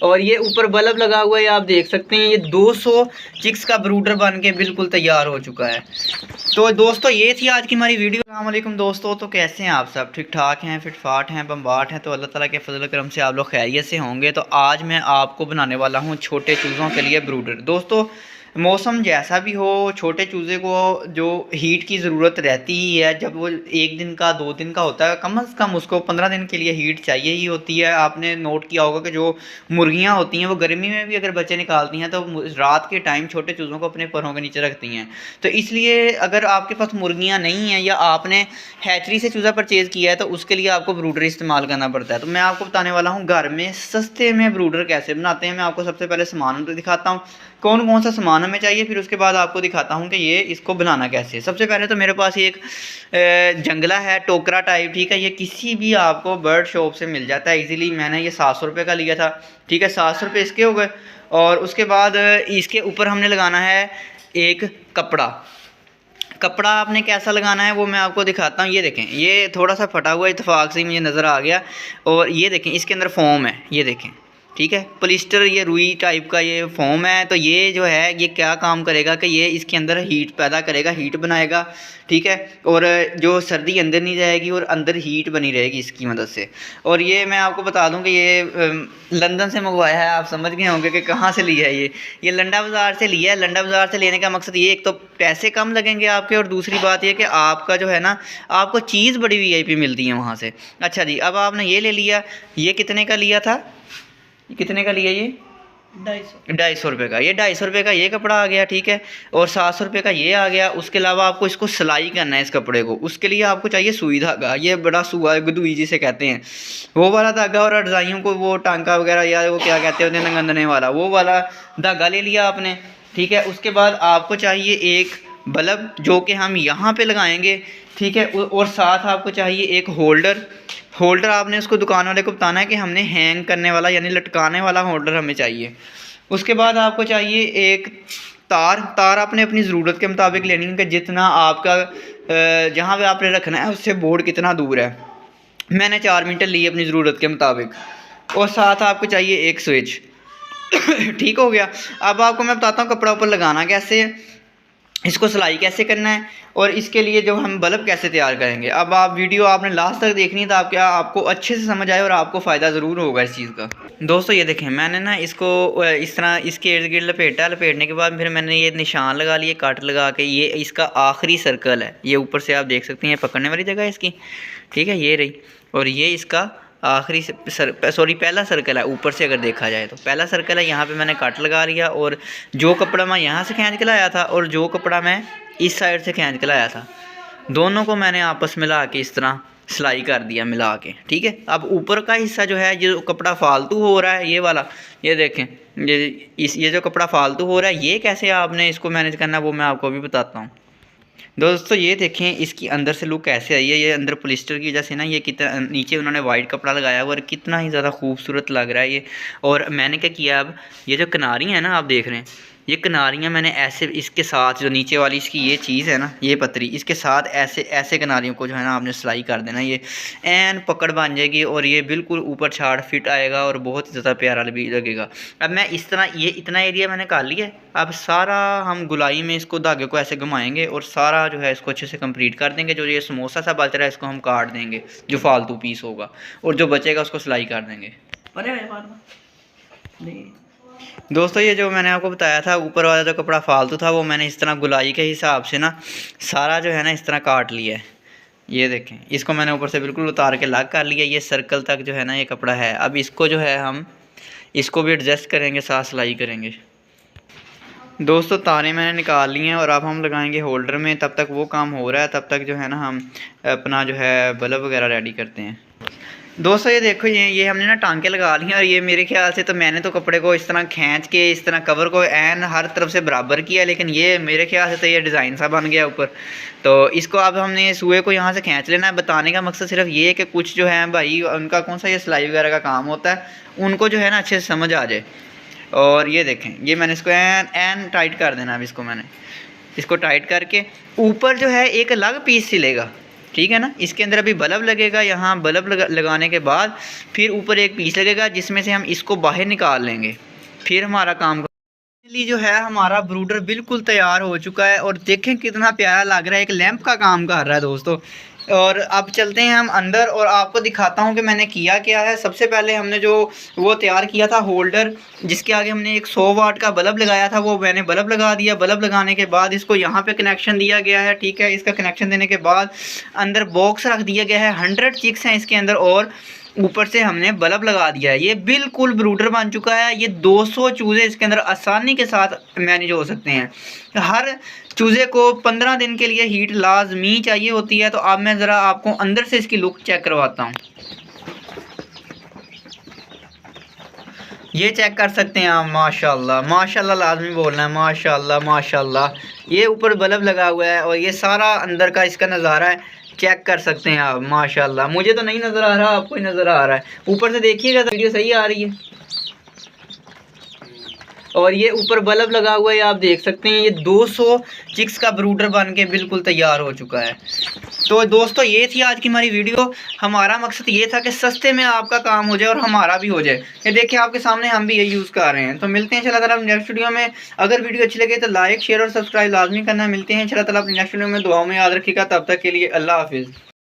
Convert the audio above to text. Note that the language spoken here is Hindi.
और ये ऊपर बल्ब लगा हुआ है, आप देख सकते हैं। ये 200 चिक्स का ब्रूडर बन के बिल्कुल तैयार हो चुका है। तो दोस्तों ये थी आज की हमारी वीडियो। अस्सलाम वालेकुम दोस्तों, तो कैसे हैं आप सब? ठीक ठाक हैं, फिट फाट हैं, बम्बाट हैं? तो अल्लाह ताला के फजल करम से आप लोग खैरियत से होंगे। तो आज मैं आपको बनाने वाला हूँ छोटे चूज़ों के लिए ब्रूडर। दोस्तों मौसम जैसा भी हो, छोटे चूज़े को जो हीट की ज़रूरत रहती ही है। जब वो 1 दिन का 2 दिन का होता है, कम से कम उसको 15 दिन के लिए हीट चाहिए ही होती है। आपने नोट किया होगा कि जो मुर्गियाँ होती हैं वो गर्मी में भी अगर बच्चे निकालती हैं तो रात के टाइम छोटे चूज़ों को अपने परों के नीचे रखती हैं। तो इसलिए अगर आपके पास मुर्गियाँ नहीं हैं या आपने हैचरी से चूज़ा परचेज़ किया है तो उसके लिए आपको ब्रूडर इस्तेमाल करना पड़ता है। तो मैं आपको बताने वाला हूँ घर में सस्ते में ब्रूडर कैसे बनाते हैं। मैं आपको सबसे पहले सामान दिखाता हूँ कौन कौन सा सामान हमें चाहिए, फिर उसके बाद आपको दिखाता हूँ कि ये इसको बनाना कैसे है। सबसे पहले तो मेरे पास एक जंगला है, टोकरा टाइप, ठीक है। ये किसी भी आपको बर्ड शॉप से मिल जाता है इजीली। मैंने ये 700 रुपये का लिया था, ठीक है। 700 रुपये इसके हो गए। और उसके बाद इसके ऊपर हमने लगाना है एक कपड़ा। कपड़ा आपने कैसा लगाना है वो मैं आपको दिखाता हूँ। ये देखें, ये थोड़ा सा फटा हुआ इत्तेफाक से मुझे नज़र आ गया। और ये देखें इसके अंदर फोम है, ये देखें, ठीक है। पॉलिस्टर, ये रुई टाइप का ये फोम है। तो ये जो है ये क्या काम करेगा कि ये इसके अंदर हीट पैदा करेगा, हीट बनाएगा, ठीक है। और जो सर्दी अंदर नहीं जाएगी और अंदर हीट बनी रहेगी इसकी मदद से। और ये मैं आपको बता दूं कि ये लंदन से मंगवाया है। आप समझ गए होंगे कि कहाँ से लिया है। ये लंडा बाज़ार से लिया है। लंडा बाज़ार से लेने का मकसद ये, एक तो पैसे कम लगेंगे आपके, और दूसरी बात ये कि आपका जो है ना, आपको चीज़ बड़ी वीआईपी मिलती है वहाँ से। अच्छा जी, अब आपने ये ले लिया। ये कितने का लिया था? कितने का लिया ये? 250 रुपये का। ये 250 रुपये का ये कपड़ा आ गया, ठीक है। और 700 रुपये का ये आ गया। उसके अलावा आपको इसको सिलाई करना है इस कपड़े को। उसके लिए आपको चाहिए सुई धागा। ये बड़ा सुआ गदुई जिसे कहते हैं, वो वाला धागा। और रजाइयों को वो टांका वगैरह या वो क्या कहते हैं गंदने वाला, वो वाला धागा ले लिया आपने, ठीक है। उसके बाद आपको चाहिए एक बल्ब जो कि हम यहाँ पे लगाएंगे, ठीक है। और साथ आपको चाहिए एक होल्डर आपने उसको दुकान वाले को बताना है कि हमने हैंग करने वाला यानी लटकाने वाला होल्डर हमें चाहिए। उसके बाद आपको चाहिए एक तार आपने अपनी ज़रूरत के मुताबिक लेनी है कि जितना आपका जहाँ पे आपने रखना है उससे बोर्ड कितना दूर है। मैंने 4 मीटर ली अपनी ज़रूरत के मुताबिक। और साथ आपको चाहिए एक स्विच। ठीक हो गया। अब आपको मैं बताता हूँ कपड़ा ऊपर लगाना कैसे है, इसको सिलाई कैसे करना है, और इसके लिए जो हम बल्ब कैसे तैयार करेंगे। अब आप वीडियो आपने लास्ट तक देखनी है तो आपको अच्छे से समझ आए और आपको फ़ायदा ज़रूर होगा इस चीज़ का। दोस्तों ये देखें, मैंने ना इसको इस तरह इसके इर्द गिर्द लपेटने के बाद फिर मैंने ये निशान लगा लिए, कट लगा के। ये इसका आखिरी सर्कल है, ये ऊपर से आप देख सकते हैं पकड़ने वाली जगह है इसकी, ठीक है, ये रही। और ये इसका आखिरी पहला सर्कल है ऊपर से अगर देखा जाए तो पहला सर्कल है। यहाँ पे मैंने कट लगा लिया। और जो कपड़ा मैं यहाँ से खींच के लाया था और जो कपड़ा मैं इस साइड से खींच के लाया था, दोनों को मैंने आपस में मिला के इस तरह सिलाई कर दिया मिला के, ठीक है। अब ऊपर का हिस्सा जो है, जो कपड़ा फालतू हो रहा है, ये वाला, ये देखें, ये जो कपड़ा फालतू हो रहा है, ये कैसे आपने इसको मैनेज करना है वो मैं आपको भी बताता हूँ। दोस्तों ये देखें इसकी अंदर से लुक कैसे आई है। ये अंदर पॉलिस्टर की वजह से ना, ये कितना नीचे उन्होंने वाइट कपड़ा लगाया हुआ और कितना ही ज़्यादा खूबसूरत लग रहा है ये। और मैंने क्या किया, अब ये जो किनारियाँ हैं ना, आप देख रहे हैं, ये किनारियाँ मैंने ऐसे इसके साथ, जो नीचे वाली इसकी ये चीज़ है ना, ये पतरी, इसके साथ ऐसे ऐसे किनारियों को जो है ना आपने सिलाई कर देना। ये एन पकड़ बन जाएगी और ये बिल्कुल ऊपर छाड़ फिट आएगा और बहुत ही ज़्यादा प्यारा भी लगेगा। अब मैं इस तरह ये इतना एरिया मैंने कर लिया है। अब सारा हम गुलाई में इसको धागे को ऐसे घुमाएंगे और सारा जो है इसको अच्छे से कंप्लीट कर देंगे। जो ये समोसा सा बच रहा है इसको हम काट देंगे, जो फालतू पीस होगा, और जो बचेगा उसको सिलाई कर देंगे। दोस्तों ये जो मैंने आपको बताया था ऊपर वाला जो कपड़ा फालतू था, वो मैंने इस तरह गुलाई के हिसाब से ना सारा जो है ना इस तरह काट लिया है। ये देखें, इसको मैंने ऊपर से बिल्कुल उतार के लग कर लिया। ये सर्कल तक जो है ना ये कपड़ा है। अब इसको जो है हम इसको भी एडजस्ट करेंगे, साथ सिलाई करेंगे। दोस्तों तारें मैंने निकाल ली हैं और अब हम लगाएंगे होल्डर में। तब तक वो काम हो रहा है, तब तक जो है ना हम अपना जो है बल्ब वगैरह रेडी करते हैं। दोस्तों ये देखो, ये हमने ना टांके लगा लिए और ये मेरे ख्याल से तो मैंने तो कपड़े को इस तरह खींच के इस तरह कवर को एन हर तरफ से बराबर किया, लेकिन ये मेरे ख्याल से तो ये डिज़ाइन सा बन गया ऊपर। तो इसको अब हमने सुए को यहाँ से खींच लेना है। बताने का मकसद सिर्फ ये है कि कुछ जो है भाई उनका कौन सा ये सिलाई वगैरह का काम होता है, उनको जो है ना अच्छे से समझ आ जाए। और ये देखें, ये मैंने इसको एन टाइट कर देना। अब इसको मैंने इसको टाइट करके ऊपर जो है एक अलग पीस सिलेगा, ठीक है ना। इसके अंदर अभी बल्ब लगेगा, यहाँ बल्ब लगाने के बाद फिर ऊपर एक पीस लगेगा जिसमें से हम इसको बाहर निकाल लेंगे, फिर हमारा काम जो है हमारा ब्रूडर बिल्कुल तैयार हो चुका है। और देखें कितना प्यारा लग रहा है, एक लैंप का काम कर रहा है दोस्तों। और अब चलते हैं हम अंदर और आपको दिखाता हूं कि मैंने किया क्या है। सबसे पहले हमने जो वो तैयार किया था होल्डर, जिसके आगे हमने एक 100 वाट का बल्ब लगाया था, वो मैंने बल्ब लगा दिया। बल्ब लगाने के बाद इसको यहाँ पे कनेक्शन दिया गया है, ठीक है। इसका कनेक्शन देने के बाद अंदर बॉक्स रख दिया गया है, 100 चिक्स हैं इसके अंदर और ऊपर से हमने बल्ब लगा दिया है। ये बिल्कुल ब्रूडर बन चुका है। ये 200 चूज़े इसके अंदर आसानी के साथ मैनेज हो सकते हैं। हर चूज़े को 15 दिन के लिए हीट लाजमी चाहिए होती है। तो अब मैं ज़रा आपको अंदर से इसकी लुक चेक करवाता हूँ। ये चेक कर सकते हैं आप, माशाल्लाह माशाल्लाह लाजमी बोलना है, माशाल्लाह माशाल्लाह। ये ऊपर बल्ब लगा हुआ है और ये सारा अंदर का इसका नज़ारा है, चेक कर सकते हैं आप माशाल्लाह। मुझे तो नहीं नज़र आ रहा, आपको ही नज़र आ रहा है। ऊपर से देखिएगा तो वीडियो सही आ रही है। और ये ऊपर बल्ब लगा हुआ है, आप देख सकते हैं। ये 200 चिक्स का ब्रूडर बन के बिल्कुल तैयार हो चुका है। तो दोस्तों ये थी आज की हमारी वीडियो। हमारा मकसद ये था कि सस्ते में आपका काम हो जाए और हमारा भी हो जाए। ये देखिए आपके सामने हम भी यही यूज़ कर रहे हैं। तो मिलते हैं इंशाल्लाह ताला नेक्स्ट वीडियो में। अगर वीडियो अच्छी लगे तो लाइक शेयर और सब्सक्राइब लाजमी करना। मिलते हैं इंशाल्लाह ताला नेक्स्ट वीडियो में। दुआओं में याद रखिएगा। तब तक के लिए अल्लाह हाफिज़।